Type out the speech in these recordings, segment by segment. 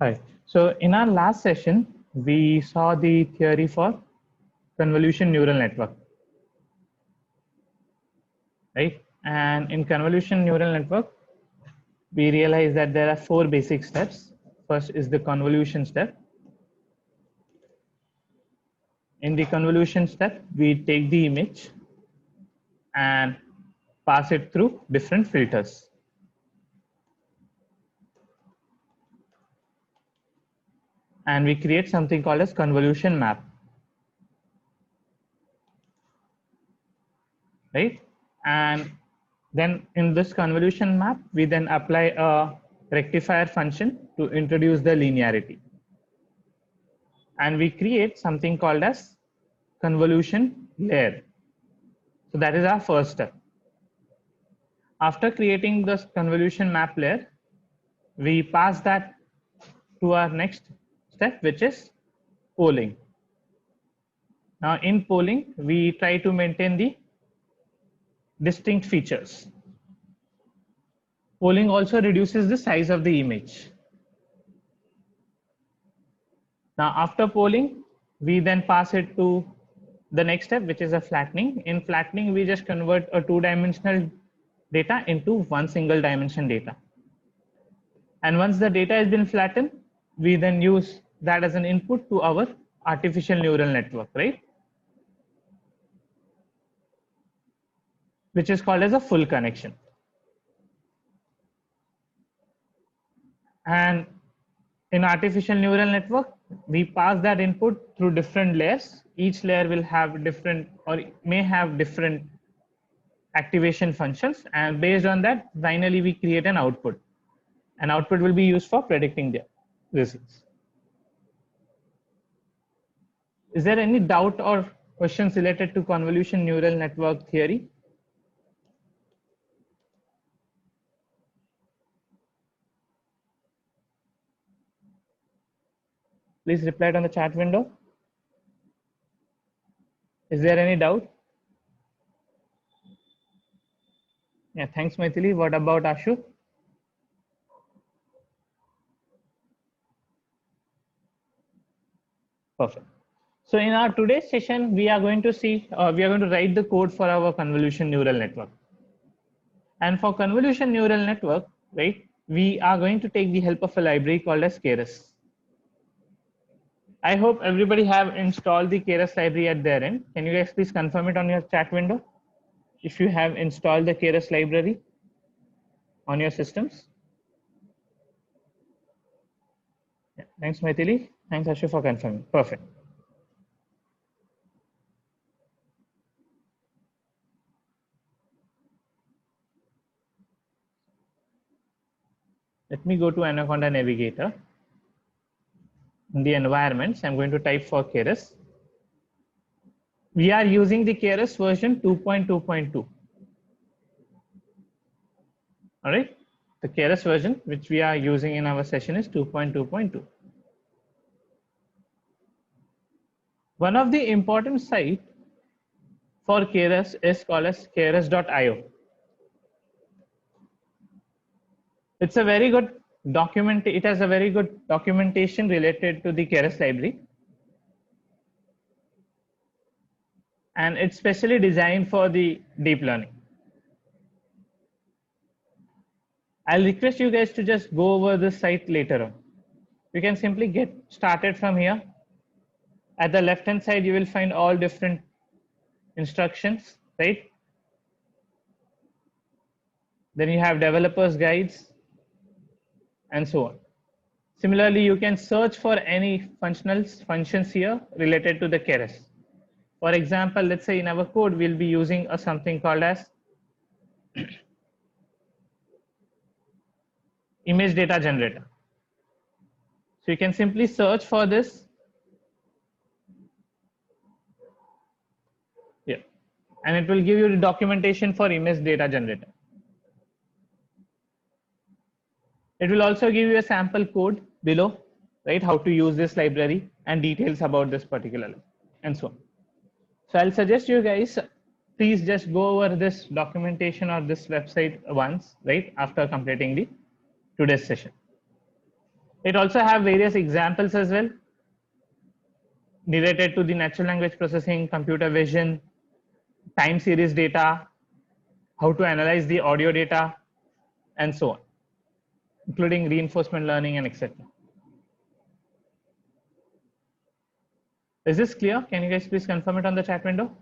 Hi. So in our last session, we saw the theory for convolution neural network, right? And in convolution neural network, we realized that there are four basic steps. First is the convolution step. In the convolution step, we take the image and pass it through different filters. And we create something called as convolution map, right? And then in this convolution map, we then apply a rectifier function to introduce the linearity. And we create something called as convolution layer. So that is our first step. After creating this convolution map layer, we pass that to our next step, which is polling. Now in polling, we try to maintain the distinct features. Polling also reduces the size of the image. Now after polling, we then pass it to the next step, which is a flattening. In flattening, we just convert a two-dimensional data into one single dimension data. And once the data has been flattened, we then use that as an input to our artificial neural network, right? Which is called as a full connection. And in artificial neural network, we pass that input through different layers. Each layer will have different or may have different activation functions. And based on that, finally, we create an output. An output will be used for predicting the results. Is there any doubt or questions related to convolution neural network theory? Please reply it on the chat window. Is there any doubt? Yeah, thanks, Maithili. What about Ashu? Perfect. So in our today's session, we are going to see, we are going to write the code for our convolution neural network. And for convolution neural network, right, we are going to take the help of a library called as Keras. I hope everybody have installed the Keras library at their end. Can you guys please confirm it on your chat window if you have installed the Keras library on your systems? Yeah, thanks, Maithili. Thanks, Ashu, for confirming. Perfect. Let me go to Anaconda Navigator. In the environments, I'm going to type for Keras. We are using the Keras version 2.2.2. All right. The Keras version, which we are using in our session, is 2.2.2. One of the important sites for Keras is called as keras.io. It's a very good document. It has a very good documentation related to the Keras library. And it's specially designed for the deep learning. I'll request you guys to just go over this site later on. You can simply get started from here. At the left hand side, you will find all different instructions, right? Then you have developers guides and so on. Similarly, you can search for any functions here related to the Keras. For example, let's say in our code, we'll be using something called as image data generator. So you can simply search for this. Yeah. And it will give you the documentation for image data generator. It will also give you a sample code below, right? How to use this library and details about this particular and so on. So I'll suggest you guys, please just go over this documentation or this website once, right? After completing the today's session. It also have various examples as well, related to the natural language processing, computer vision, time series data, how to analyze the audio data, and so on, including reinforcement learning and etc. Is this clear? Can you guys please confirm it on the chat window?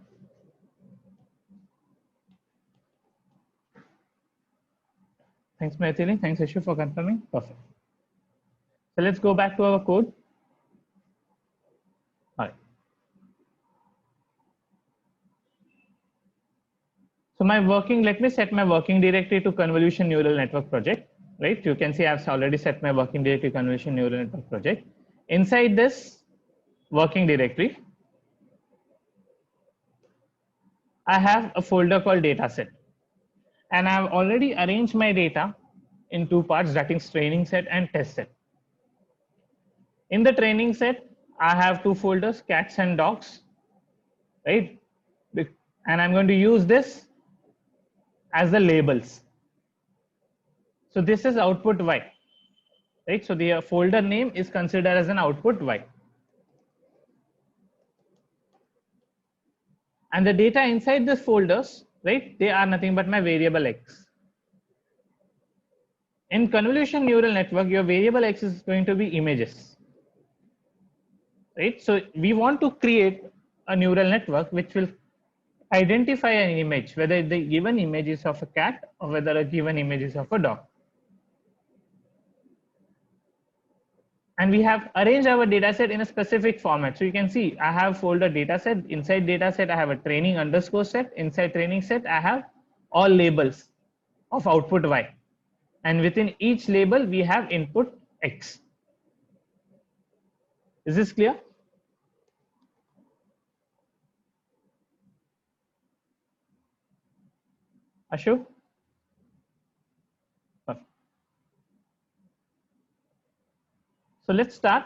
Thanks, Maithili. Thanks, Ishu, for confirming. Perfect. So let's go back to our code. All right. So let me set my working directory to convolution neural network project, right? You can see I've already set my working directory convolution neural network project. Inside this working directory, I have a folder called dataset. And I've already arranged my data in two parts, that is training set and test set. In the training set, I have two folders, cats and dogs, right? And I'm going to use this as the labels. So this is output Y, right? So the folder name is considered as an output Y. And the data inside this folders, right? They are nothing but my variable X. In convolution neural network, your variable X is going to be images, right? So we want to create a neural network which will identify an image, whether the given image is of a cat or whether a given image is of a dog. And we have arranged our dataset in a specific format. So you can see I have folder dataset. Inside dataset, I have a training underscore set. Inside training set, I have all labels of output Y. And within each label, we have input X. Is this clear? Ashu? Perfect. So let's start.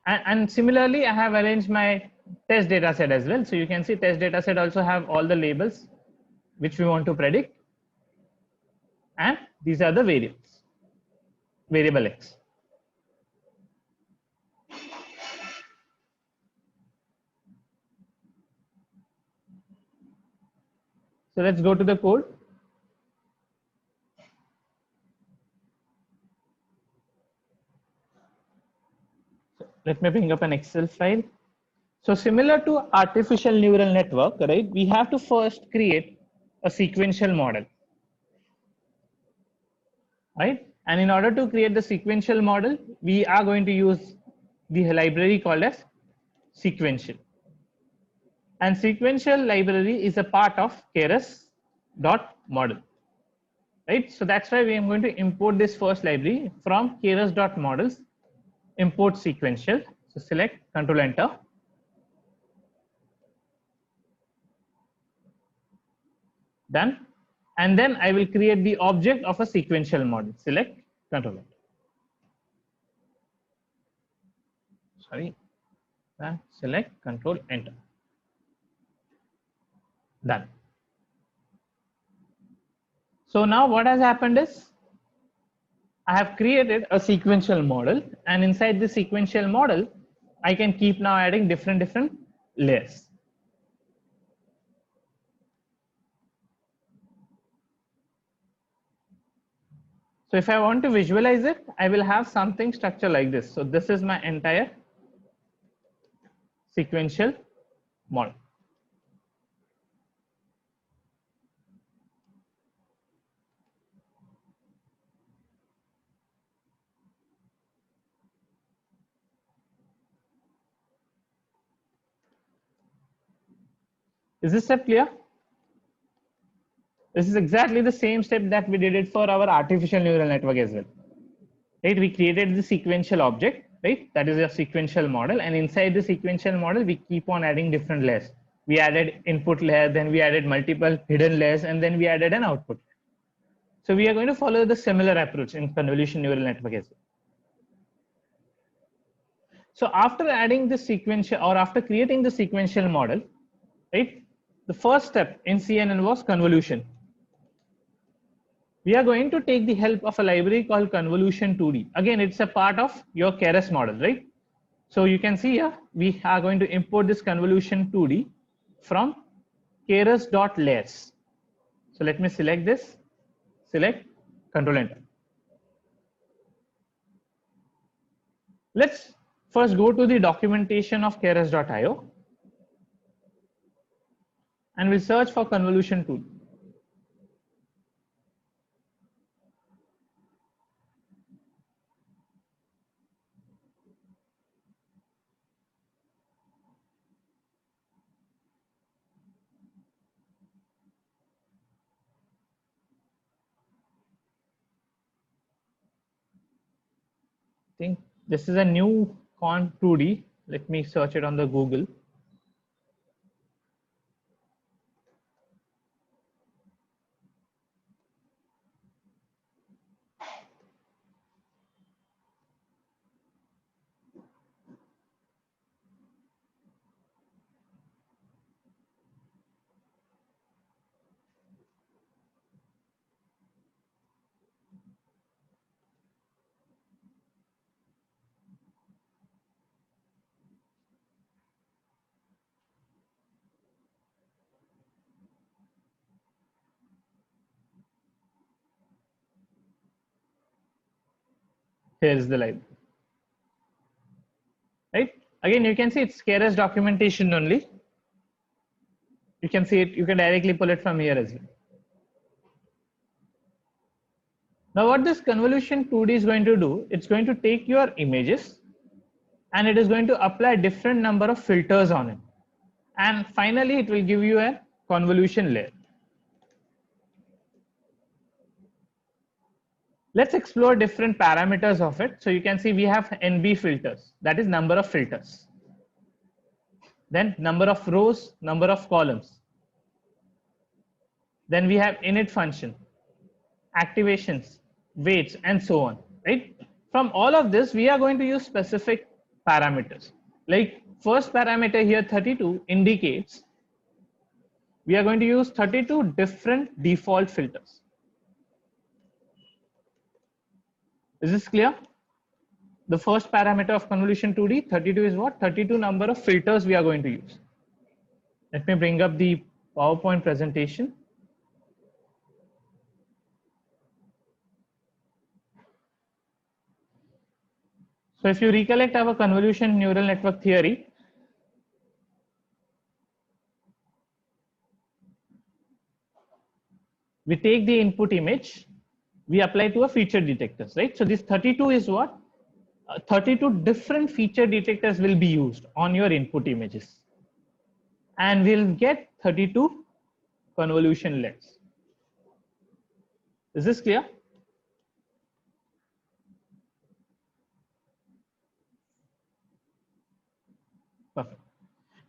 And similarly, I have arranged my test data set as well. So you can see test data set also have all the labels which we want to predict. And these are the variables, variable X. So let's go to the code. So let me bring up an Excel file. So similar to artificial neural network, right? We have to first create a sequential model, right? And in order to create the sequential model, we are going to use the library called as sequential. And sequential library is a part of keras.model, right? So that's why we are going to import this first library from keras.models, import sequential. So select, control enter. Done. And then I will create the object of a sequential model. Select, control enter. Sorry. Then select, control enter. Done. So now what has happened is I have created a sequential model, and inside the sequential model, I can keep now adding different layers. So if I want to visualize it, I will have something structure like this. So this is my entire sequential model. Is this step clear? This is exactly the same step that we did it for our artificial neural network as well. Right? We created the sequential object, right? That is a sequential model. And inside the sequential model, we keep on adding different layers. We added input layer, then we added multiple hidden layers, and then we added an output. So we are going to follow the similar approach in convolution neural network as well. So after adding the sequential or after creating the sequential model, right? The first step in CNN was convolution. we are going to take the help of a library called Convolution 2D. Again, it's a part of your Keras model, right? So you can see here, we are going to import this Convolution 2D from keras.layers. So let me select this, select, Control Enter. Let's first go to the documentation of keras.io and we'll search for Convolution 2D. I think this is a new con 2D. Let me search it on the Google. Here's the library. Right? Again, you can see it's Keras documentation only. You can see it, you can directly pull it from here as well. Now what this Convolution 2D is going to do, it's going to take your images and it is going to apply different number of filters on it. And finally, it will give you a convolution layer. Let's explore different parameters of it. So you can see we have NB filters, that is number of filters. Then number of rows, number of columns. Then we have init function, activations, weights, and so on, right? From all of this, we are going to use specific parameters. Like first parameter here, 32, indicates we are going to use 32 different default filters. Is this clear? The first parameter of Convolution 2D, 32 is what? 32 number of filters we are going to use. Let me bring up the PowerPoint presentation. So if you recollect our convolution neural network theory, we take the input image, we apply to a feature detectors, right? So this 32 is what? 32 different feature detectors will be used on your input images. And we'll get 32 convolution layers. Is this clear? Perfect.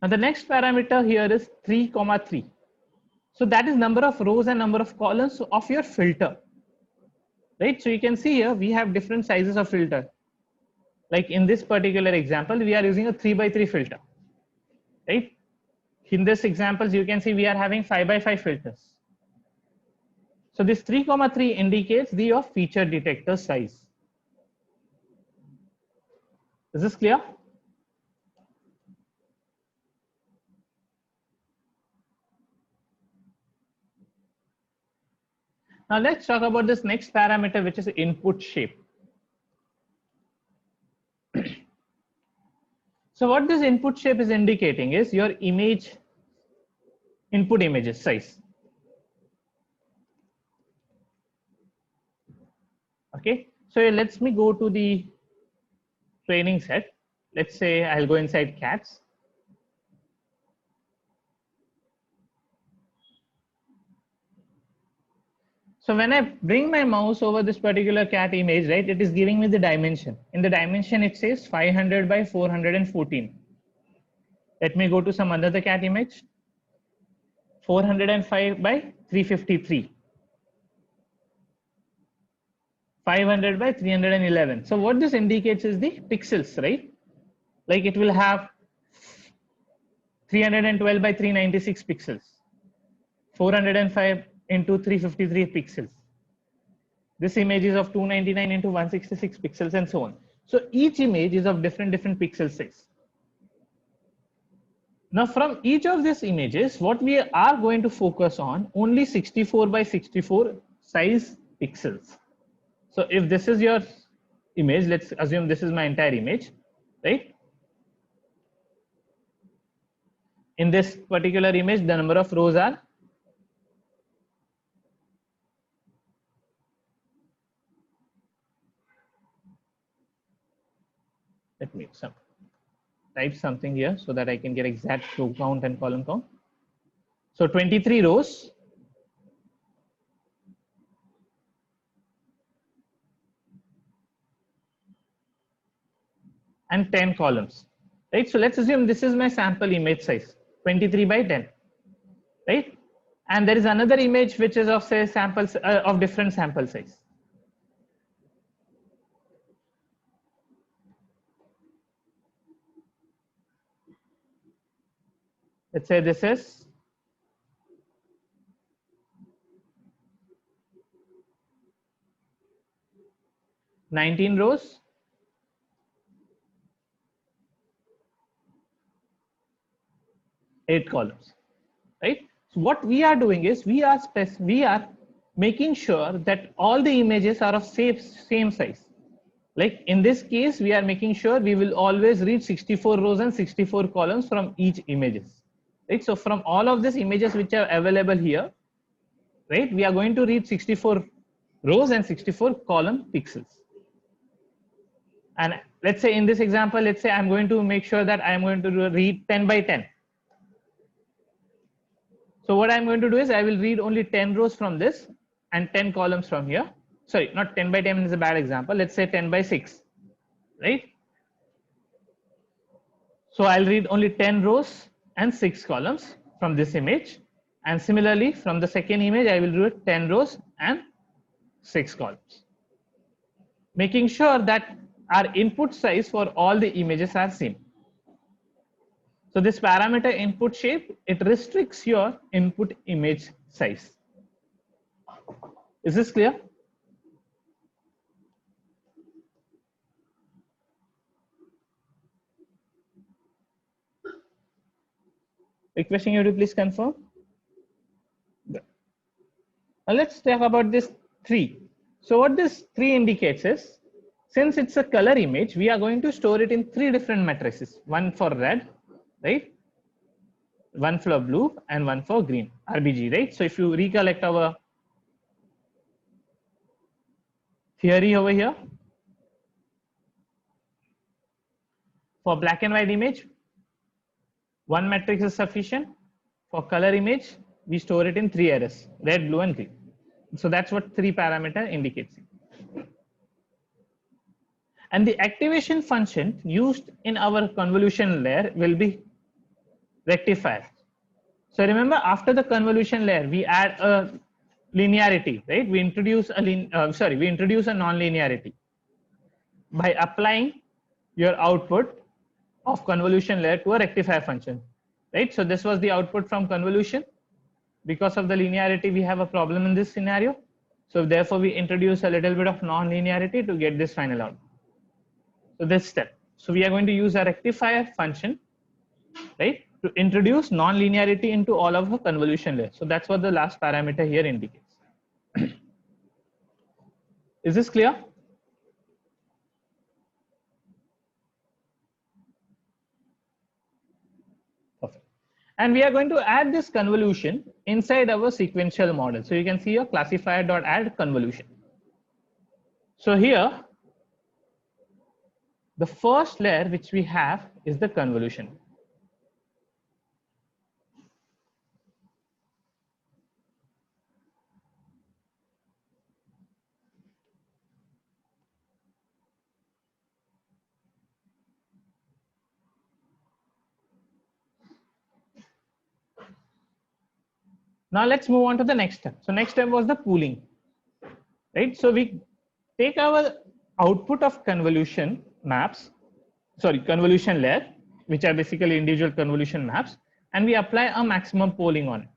Now the next parameter here is 3,3. So that is number of rows and number of columns of your filter. Right? So you can see here we have different sizes of filter. Like in this particular example, we are using a 3x3 filter. Right? In this example, you can see we are having 5x5 filters. So this 3,3 indicates the feature detector size. Is this clear? Now let's talk about this next parameter, which is input shape. So what this input shape is indicating is your image, input images size. Okay, so let's me go to the training set. Let's say I'll go inside cats. So when I bring my mouse over this particular cat image, right, it is giving me the dimension. In the dimension, it says 500 by 414. Let me go to some another cat image. 405 by 353. 500 by 311. So what this indicates is the pixels, right? Like it will have 312 by 396 pixels. 405 into 353 pixels. This image is of 299 into 166 pixels and so on. So each image is of different pixel size. Now from each of these images, what we are going to focus on only 64 by 64 size pixels. So if this is your image, let's assume this is my entire image, right? In this particular image, the number of rows are let me type something here so that I can get exact row count and column count. So 23 rows and 10 columns, right? So let's assume this is my sample image size, 23 by 10, right? And there is another image which is of say samples of different sample size. Let's say this is 19 rows, 8 columns, right? So what we are doing is we are making sure that all the images are of same size. Like in this case, we are making sure we will always read 64 rows and 64 columns from each images, right? So from all of these images which are available here, right, we are going to read 64 rows and 64 column pixels. And let's say in this example, let's say I'm going to make sure that I'm going to read 10 by 10. So what I'm going to do is I will read only 10 rows from this and 10 columns from here. Sorry, not 10 by 10 is a bad example. Let's say 10 by 6, right? So I'll read only 10 rows and 6 columns from this image. And similarly, from the second image, I will read 10 rows and 6 columns, making sure that our input size for all the images are same. So this parameter input shape, it restricts your input image size. Is this clear? Requesting you to please confirm. Now let's talk about this 3. So what this 3 indicates is, since it's a color image, we are going to store it in 3 different matrices. One for red, right? One for blue and one for green, RBG, right? So if you recollect our theory over here, for black and white image, one matrix is sufficient. For color image, we store it in 3 arrays, red, blue, and green. So that's what 3 parameter indicates. And the activation function used in our convolution layer will be rectifier. So remember, after the convolution layer, we add a linearity, right? We introduce a we introduce a non-linearity by applying your output of convolution layer to a rectifier function, right? So this was the output from convolution. Because of the linearity, we have a problem in this scenario. So therefore, we introduce a little bit of non-linearity to get this final output. So this step. So we are going to use a rectifier function, right, to introduce non-linearity into all of the convolution layers. So that's what the last parameter here indicates. Is this clear? Perfect. And we are going to add this convolution inside our sequential model. So you can see your classifier.add convolution. So here, the first layer which we have is the convolution. Now let's move on to the next step. So next step was the pooling, right? So we take our output of convolution maps, convolution layer, which are basically individual convolution maps, and we apply a maximum pooling on it.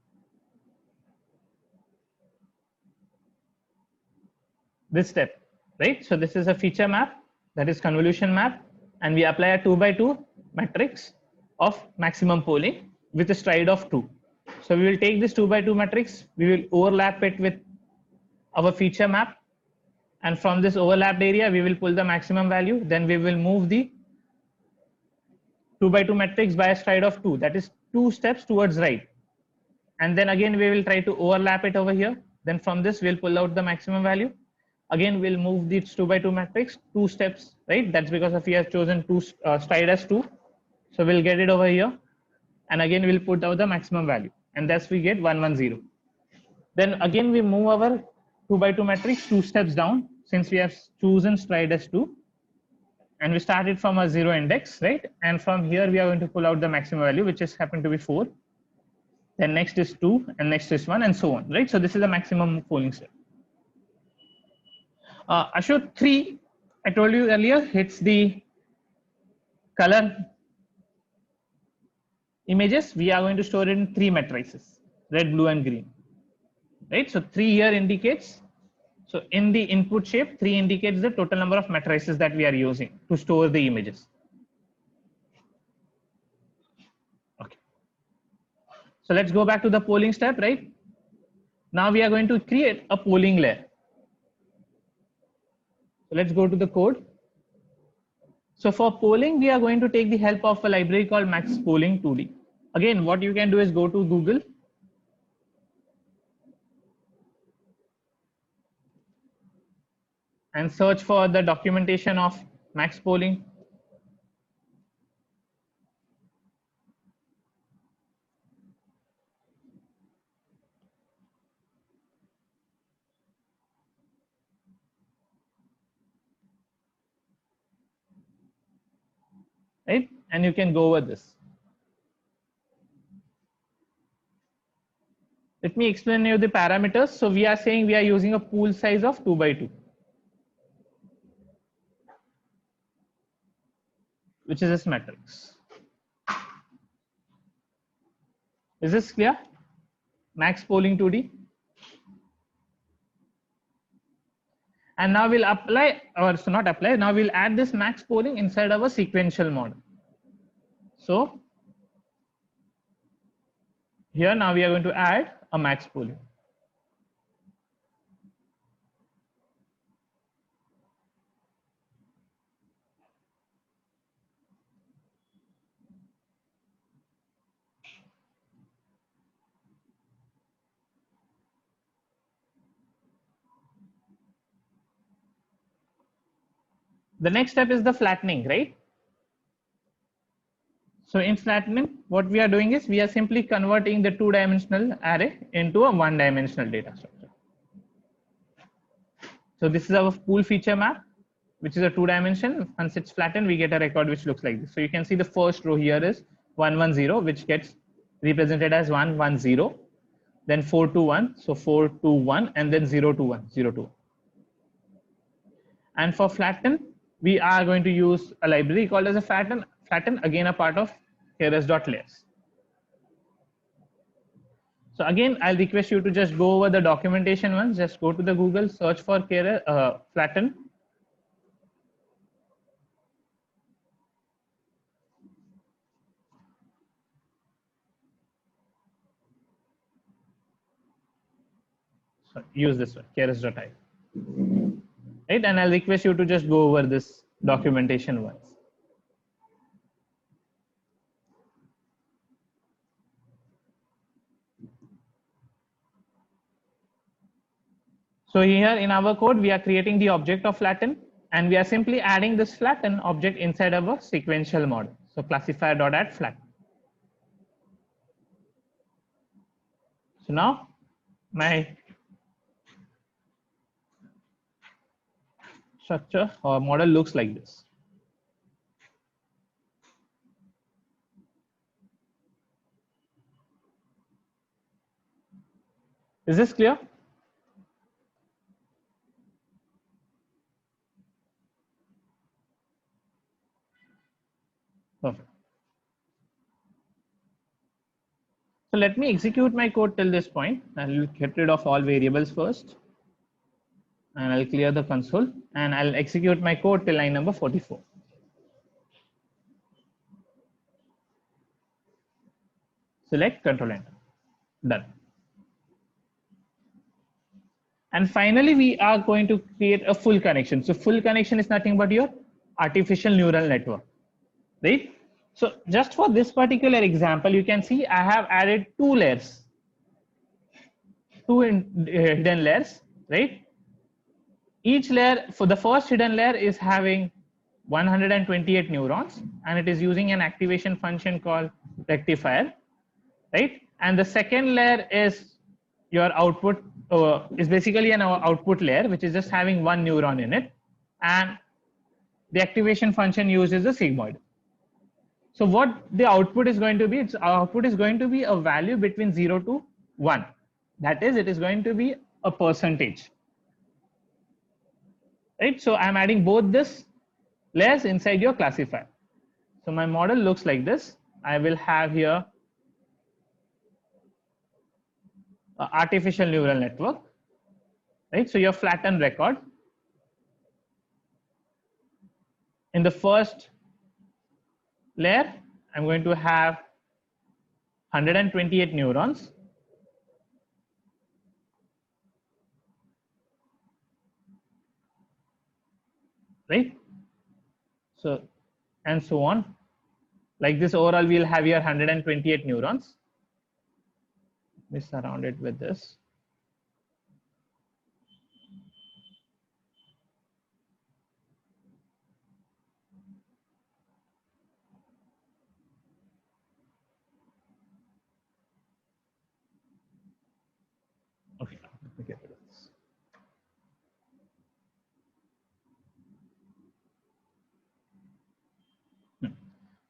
this step, right? So this is a feature map, that is convolution map, and we apply a 2 by 2 matrix of maximum polling with a stride of 2. So we will take this 2 by 2 matrix, we will overlap it with our feature map, and from this overlapped area we will pull the maximum value. Then we will move the 2 by 2 matrix by a stride of 2, that is 2 steps towards right, and then again we will try to overlap it over here. Then from this we'll pull out the maximum value. Again we'll move this 2 by 2 matrix 2 steps right, that's because of we have chosen 2 stride as 2, so we'll get it over here, and again we'll put out the maximum value, and thus we get 110. Then again we move our 2 by 2 matrix 2 steps down, since we have chosen stride as 2, and we started from a 0 index, right? And from here we are going to pull out the maximum value, which is happened to be 4. Then next is 2, and next is 1, and so on, right? So this is the maximum polling step. Ashok, 3, I told you earlier, hits the color images. We are going to store it in 3 matrices, red, blue, and green, right? So 3 here indicates, so in the input shape, 3 indicates the total number of matrices that we are using to store the images. Okay. So let's go back to the polling step, right? Now we are going to create a polling layer. So let's go to the code. So for polling, we are going to take the help of a library called Max Polling 2D. Again, what you can do is go to Google and search for the documentation of Max Polling. Right? And you can go over this. Let me explain you the parameters. So we are saying we are using a pool size of 2 by 2, which is this matrix. Is this clear? Max Polling 2D. And now we'll apply, or so not apply, now we'll add this max polling inside our sequential model. So here now we are going to add a max polling. The next step is the flattening, right? So in flattening, what we are doing is we are simply converting the 2-dimensional array into a 1-dimensional data structure. So this is our pool feature map, which is a 2-dimension. Once it's flattened, we get a record which looks like this. So you can see the first row here is 110, which gets represented as 110, then 421, so 421, and then 021, 021. And for flatten, we are going to use a library called as a flatten, again a part of keras.layers. So again, I'll request you to just go over the documentation once. Just go to the Google, search for flatten. So use this one, keras.io. Right, and I'll request you to just go over this documentation once. So here in our code, we are creating the object of flatten, and we are simply adding this flatten object inside our sequential model. So classifier.add flatten. So now my structure or model looks like this. Is this clear? Perfect. So let me execute my code till this point. I'll get rid of all variables first. and I'll clear the console and I'll execute my code till line number 44. Select, control enter, done. And finally, we are going to create a full connection. So full connection is nothing but your artificial neural network, right? So just for this particular example, you can see I have added two layers, hidden layers, right? Each layer, for the first hidden layer, is having 128 neurons, and it is using an activation function called rectifier, right? And the second layer is your output, is basically an output layer, which is just having one neuron in it, and the activation function uses a sigmoid. So what the output is going to be, its output is going to be a value between 0 to 1. That is, it is going to be a percentage, right? So I'm adding both this layers inside your classifier. So my model looks like this. I will have here artificial neural network, right? So your flattened record. In the first layer, I'm going to have 128 neurons. Right? So, and so on. Like this, overall, we'll have here 128 neurons. Let me surround it with this. Okay, let me get rid of this.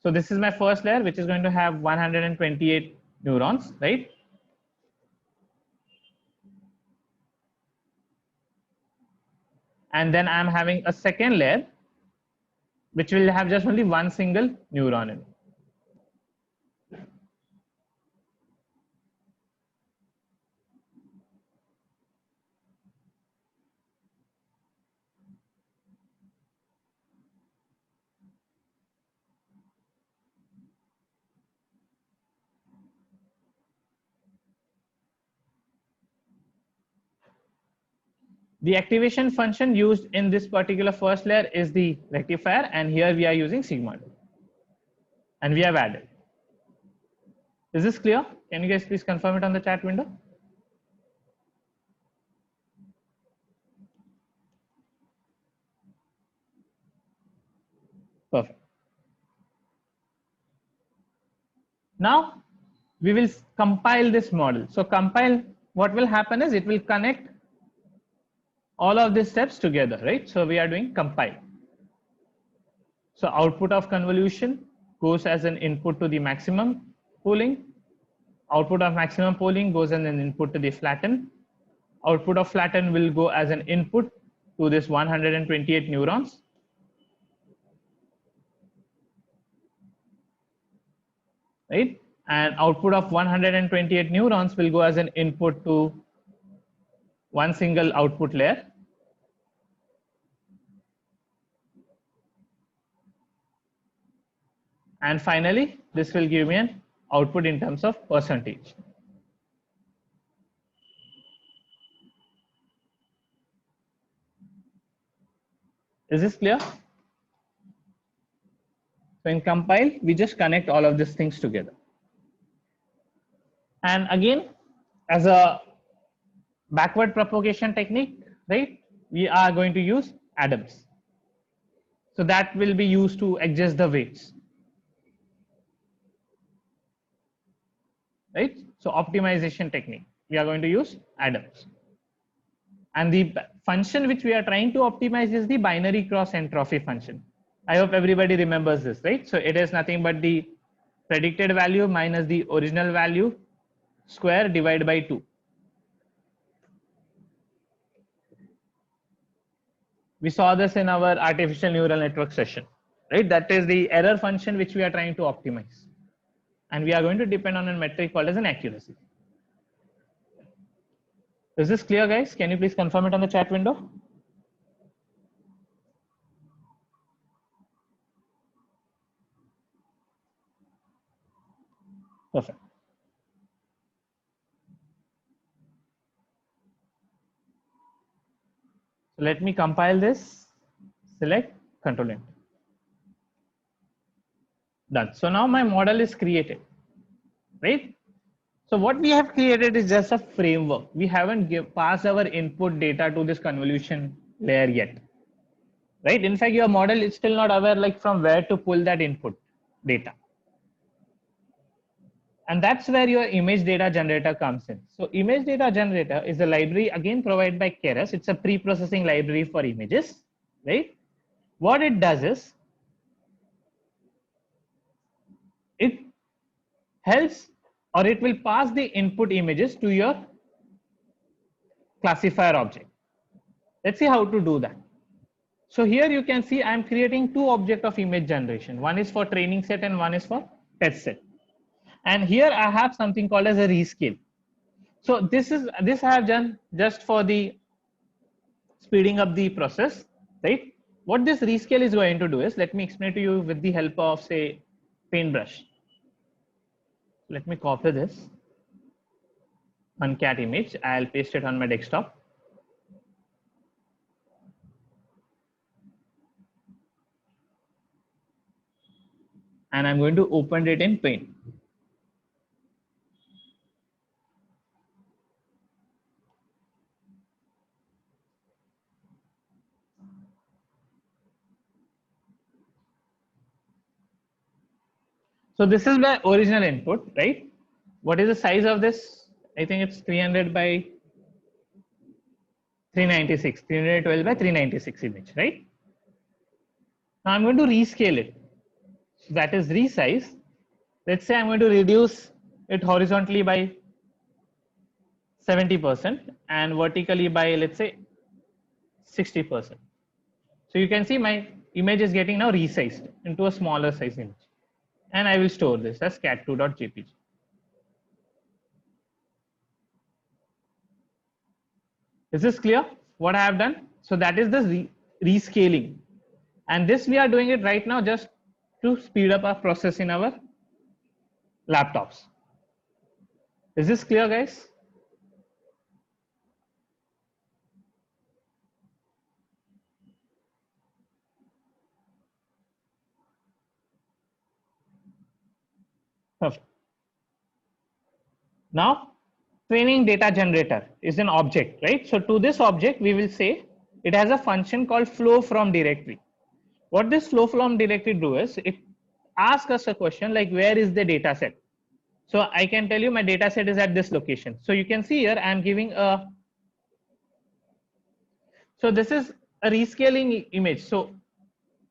So this is my first layer, which is going to have 128 neurons, right? And then I'm having a second layer, which will have just only one single neuron in it. The activation function used in this particular first layer is the rectifier, and here we are using sigmoid, and we have added. Is this clear? Can you guys please confirm it on the chat window? Perfect. Now we will compile this model. So compile, what will happen is it will connect all of these steps together, right? So we are doing compile. So output of convolution goes as an input to the maximum pooling. Output of maximum pooling goes as an input to the flatten. Output of flatten will go as an input to this 128 neurons. Right? And output of 128 neurons will go as an input to one single output layer. And finally, this will give me an output in terms of percentage. Is this clear? So in compile, we just connect all of these things together. And again, as a backward propagation technique, right, we are going to use Adams. So that will be used to adjust the weights. Right? So optimization technique, we are going to use Adams. And the function which we are trying to optimize is the binary cross entropy function. I hope everybody remembers this, right? So it is nothing but the predicted value minus the original value square divided by 2. We saw this in our artificial neural network session, right? That is the error function which we are trying to optimize. And we are going to depend on a metric called as an accuracy. Is this clear, guys? Can you please confirm it on the chat window? Perfect. So let me compile this, select, control enter. Done. So now my model is created, right? So what we have created is just a framework. We haven't passed our input data to this convolution layer yet, right? In fact, your model is still not aware like from where to pull that input data. And that's where your image data generator comes in. So image data generator is a library again provided by Keras. It's a pre-processing library for images, right? What it does is it helps or it will pass the input images to your classifier object. Let's see how to do that. So here you can see I'm creating two objects of image generation. One is for training set and one is for test set. And here I have something called as a rescale. So this I have done just for the speeding up the process, right? What this rescale is going to do is, let me explain to you with the help of say paintbrush. Let me copy this uncat image. I'll paste it on my desktop. And I'm going to open it in Paint. So this is my original input, right? What is the size of this? I think it's 300 by 396, 312 by 396 image, right? Now I'm going to rescale it. So that is resize. Let's say I'm going to reduce it horizontally by 70% and vertically by, let's say, 60%. So you can see my image is getting now resized into a smaller size image. And I will store this as cat2.jpg. Is this clear what I have done? So that is the rescaling. And this we are doing it right now just to speed up our process in our laptops. Is this clear, guys? Perfect. Now, training data generator is an object, right? So to this object, we will say it has a function called flow from directory. What this flow from directory do is it asks us a question like where is the data set? So I can tell you my data set is at this location. So you can see here I am giving a, so this is a rescaling image. So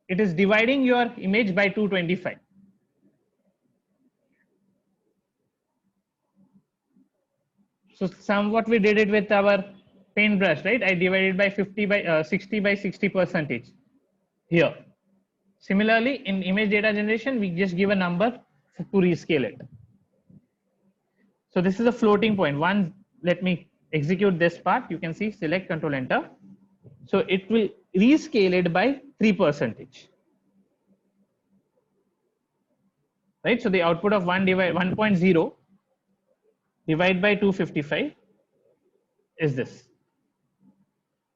it is dividing your image by 225. So somewhat we did it with our paintbrush, right? I divided by 50 by 60 by 60 percentage here. Similarly, in image data generation, we just give a number to rescale it. So this is a floating point. One, let me execute this part. You can see select control enter. So it will rescale it by 3%. Right? So the output of 1.0 divided by 255 is this.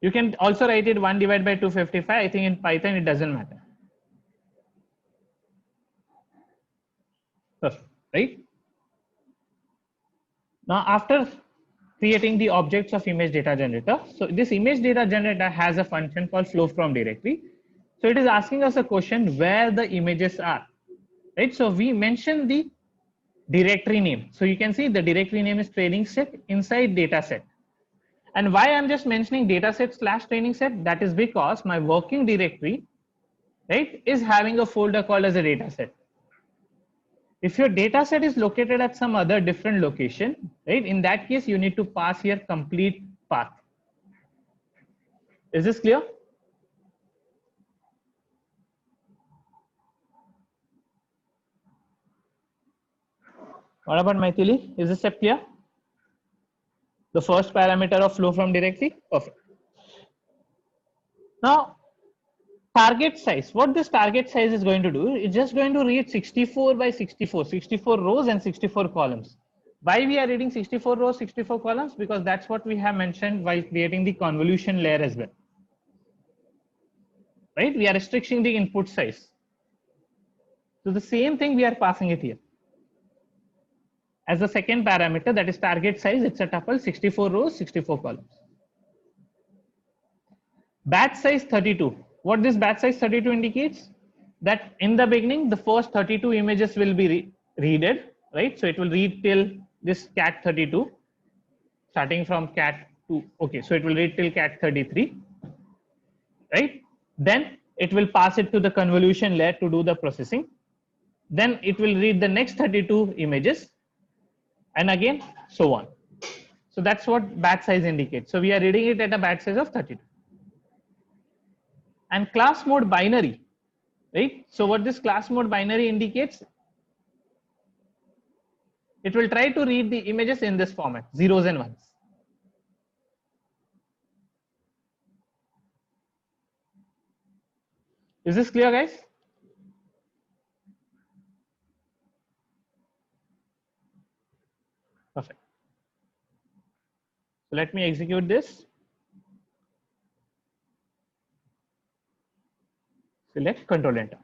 You can also write it 1 divided by 255. I think in Python it doesn't matter. Perfect, right? Now after creating the objects of image data generator, so this image data generator has a function called flow from directory. So it is asking us a question where the images are, right? So we mentioned the directory name. So you can see the directory name is training set inside data set. And why I'm just mentioning data set / training set, that is because my working directory, right, is having a folder called as a data set. If your data set is located at some other different location, right, in that case, you need to pass here complete path. Is this clear? What about Maithili? Is this step clear? The first parameter of flow from directory? Perfect. Now, target size. What this target size is going to do, it's just going to read 64 by 64, 64 rows and 64 columns. Why we are reading 64 rows, 64 columns? Because that's what we have mentioned while creating the convolution layer as well. Right? We are restricting the input size. So the same thing we are passing it here. As the second parameter, that is target size, it's a tuple 64 rows, 64 columns. Batch size 32. What this batch size 32 indicates? That in the beginning, the first 32 images will be readed, right? So it will read till this cat 32, starting from cat 2. Okay, so it will read till cat 33, right? Then it will pass it to the convolution layer to do the processing. Then it will read the next 32 images, and again, so on. So that's what batch size indicates. So we are reading it at a batch size of 32. And class mode binary, right? So what this class mode binary indicates, it will try to read the images in this format, zeros and ones. Is this clear, guys? Perfect. So let me execute this. Select Control Enter.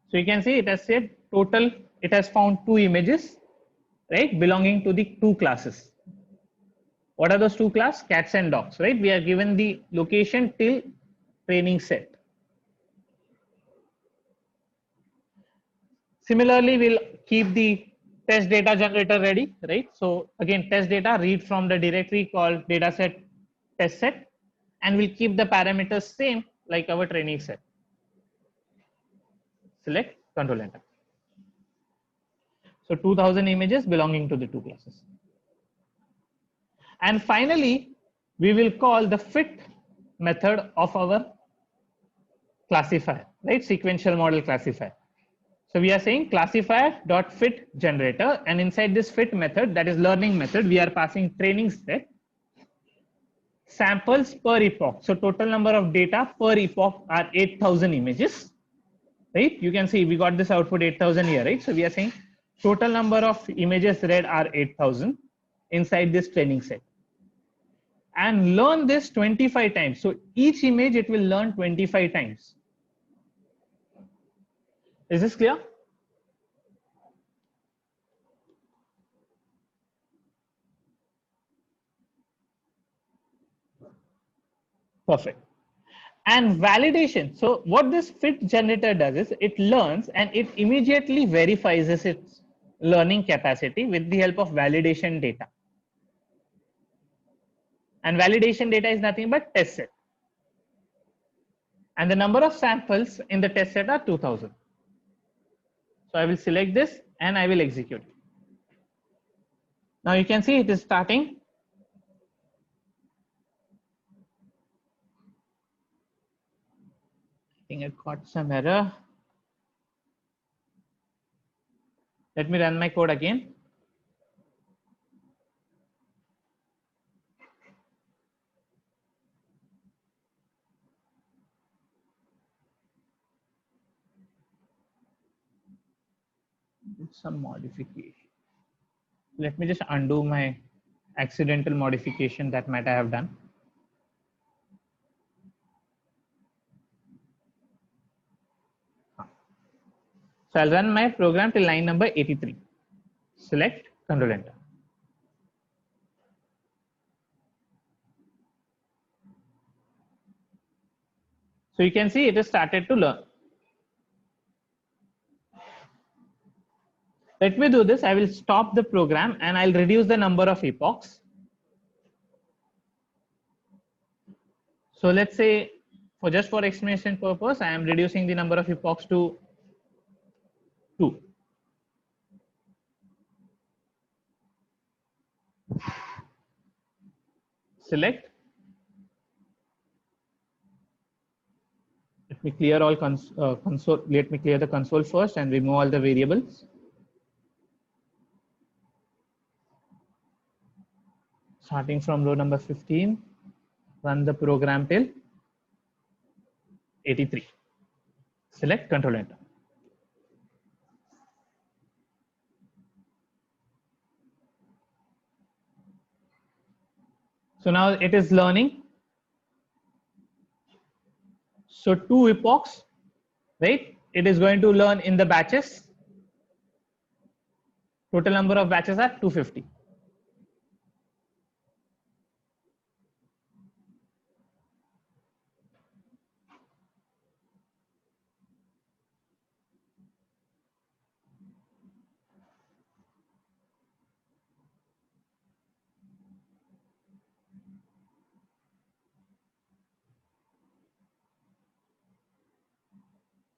So you can see it has said total, it has found 2 images, right, belonging to the 2 classes. What are those 2 classes? Cats and dogs, right? We are given the location till training set. Similarly, we'll keep the test data generator ready, right? So again, test data, read from the directory called dataset test set, and we'll keep the parameters same like our training set. Select Control Enter. So 2000 images belonging to the 2 classes. And finally, we will call the fit method of our classifier, right? Sequential model classifier. So we are saying classifier.fit generator, and inside this fit method, that is learning method, we are passing training set samples per epoch. So total number of data per epoch are 8000 images, right? You can see we got this output 8000 here, right? So we are saying total number of images read are 8000 inside this training set, and learn this 25 times. So each image it will learn 25 times. Is this clear? Perfect. And validation. So what this fit generator does is it learns and it immediately verifies its learning capacity with the help of validation data. And validation data is nothing but test set. And the number of samples in the test set are 2000. So I will select this and I will execute it. Now you can see it is starting. I think I got some error. Let me run my code again. Some modification. Let me just undo my accidental modification that might I have done. So I'll run my program till line number 83. Select Control Enter. So you can see it has started to learn. Let me do this. I will stop the program and I'll reduce the number of epochs. So let's say for just for explanation purpose, I am reducing the number of epochs to 2. Select. Let me clear all console. Let me clear the console first and remove all the variables. Starting from row number 15. run the program till 83. Select Control Enter. So now it is learning. So 2 epochs, right? It is going to learn in the batches. Total number of batches are 250.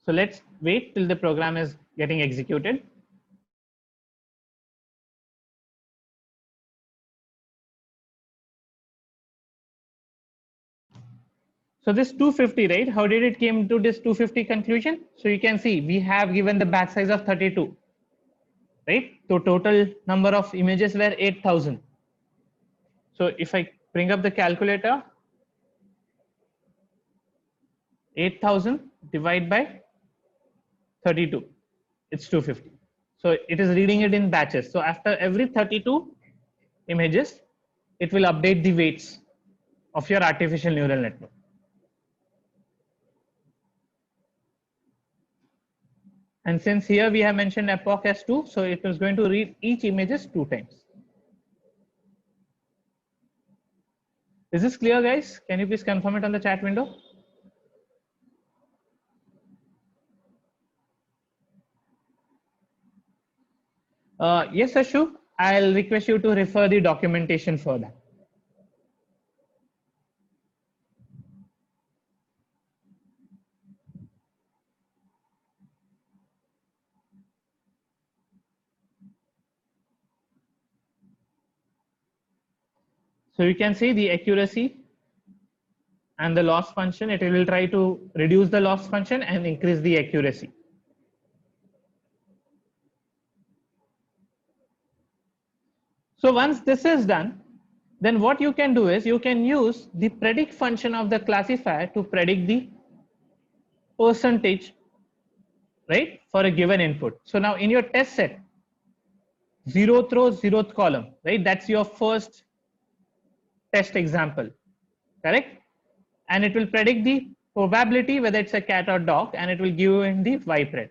So let's wait till the program is getting executed. So this 250, right? How did it came to this 250 conclusion? So you can see we have given the batch size of 32, right? So total number of images were 8,000. So if I bring up the calculator, 8,000 divided by 32, it's 250. So it is reading it in batches. So after every 32 images, it will update the weights of your artificial neural network. And since here we have mentioned epoch as 2, so it is going to read each images 2 times. Is this clear, guys? Can you please confirm it on the chat window? Yes, Ashu. I'll request you to refer the documentation for that. So you can see the accuracy and the loss function. It will try to reduce the loss function and increase the accuracy. So once this is done, then what you can do is you can use the predict function of the classifier to predict the percentage, right, for a given input. So now in your test set, 0th row, 0th column, right, that's your first test example, correct? And it will predict the probability whether it's a cat or dog, and it will give you in the ypred.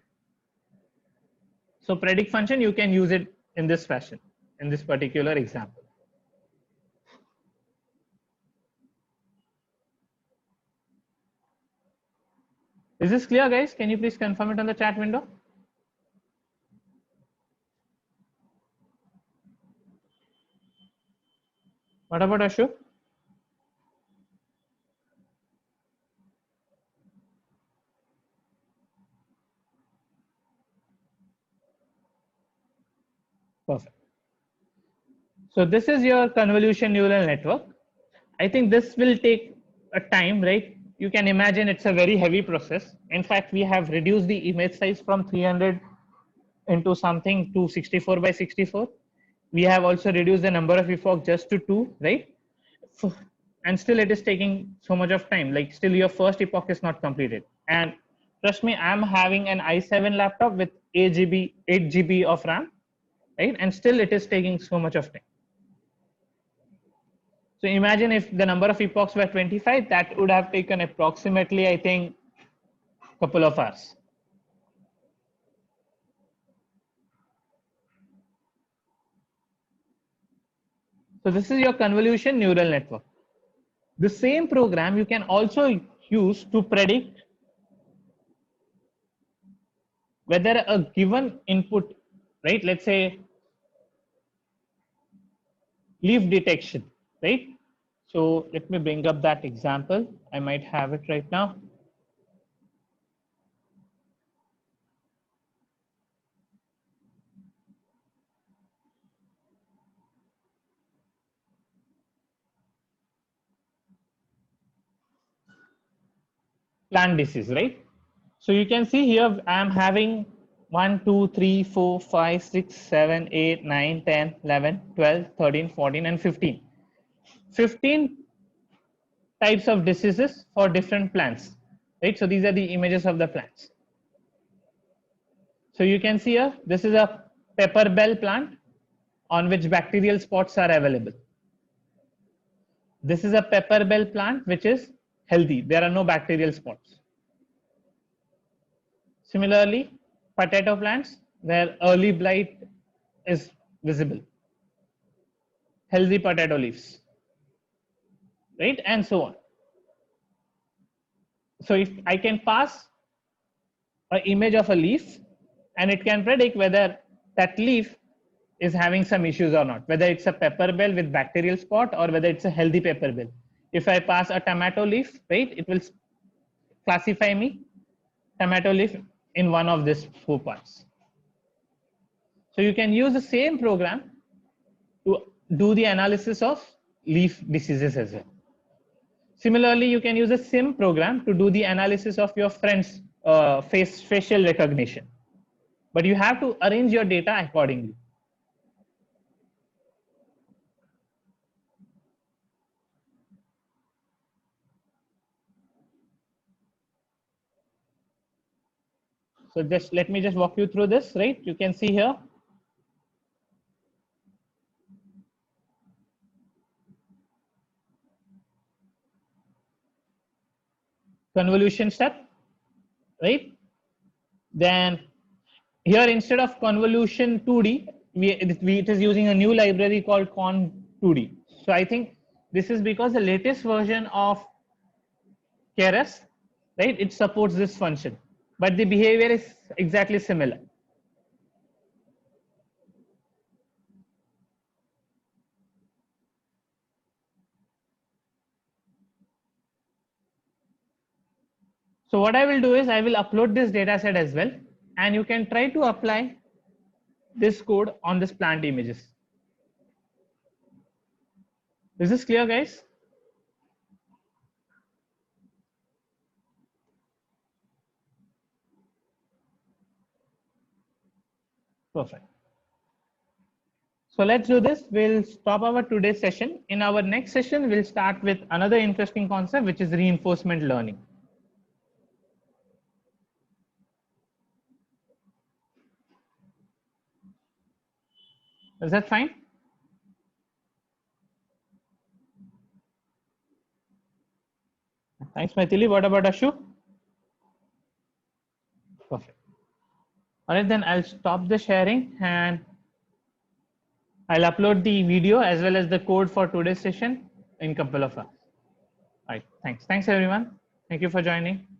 So predict function, you can use it in this fashion, in this particular example. Is this clear, guys? Can you please confirm it on the chat window? What about Ashok? Perfect. So this is your convolution neural network. I think this will take a time, right? You can imagine it's a very heavy process. In fact, we have reduced the image size from 300 into something to 64 by 64. We have also reduced the number of epochs just to 2, right? And still it is taking so much of time. Like still your first epoch is not completed. And trust me, I'm having an i7 laptop with 8 GB of RAM, right? And still it is taking so much of time. So imagine if the number of epochs were 25, that would have taken approximately, I think, a couple of hours. So this is your convolution neural network. The same program you can also use to predict whether a given input, right? Let's say leaf detection, right? So let me bring up that example. I might have it right now. Plant disease, right? So you can see here I'm having 1, 2, 3, 4, 5, 6, 7, 8, 9, 10, 11, 12, 13, 14, and 15. 15 types of diseases for different plants, right? So these are the images of the plants. So you can see here, this is a pepper bell plant on which bacterial spots are available. This is a pepper bell plant which is healthy. There are no bacterial spots. Similarly, potato plants where early blight is visible. Healthy potato leaves, right? And so on. So if I can pass an image of a leaf and it can predict whether that leaf is having some issues or not, whether it's a pepper bell with bacterial spot or whether it's a healthy pepper bell. If I pass a tomato leaf, right, it will classify me tomato leaf in one of these 4 parts. So you can use the same program to do the analysis of leaf diseases as well. Similarly, you can use a sim program to do the analysis of your friend's facial recognition. But you have to arrange your data accordingly. So just let me just walk you through this, right? You can see here. Convolution step, right? Then here instead of convolution 2D, it is using a new library called Con2D. So I think this is because the latest version of Keras, right? It supports this function, but the behavior is exactly similar. So what I will do is I will upload this data set as well, and you can try to apply this code on this plant images. Is this clear, guys? Perfect. So let's do this. We'll stop our today's session. In our next session, we'll start with another interesting concept, which is reinforcement learning. Is that fine? Thanks, Maithili. What about Ashu? Perfect. All right, then I'll stop the sharing and I'll upload the video as well as the code for today's session in a couple of hours. All right, thanks. Thanks, everyone. Thank you for joining.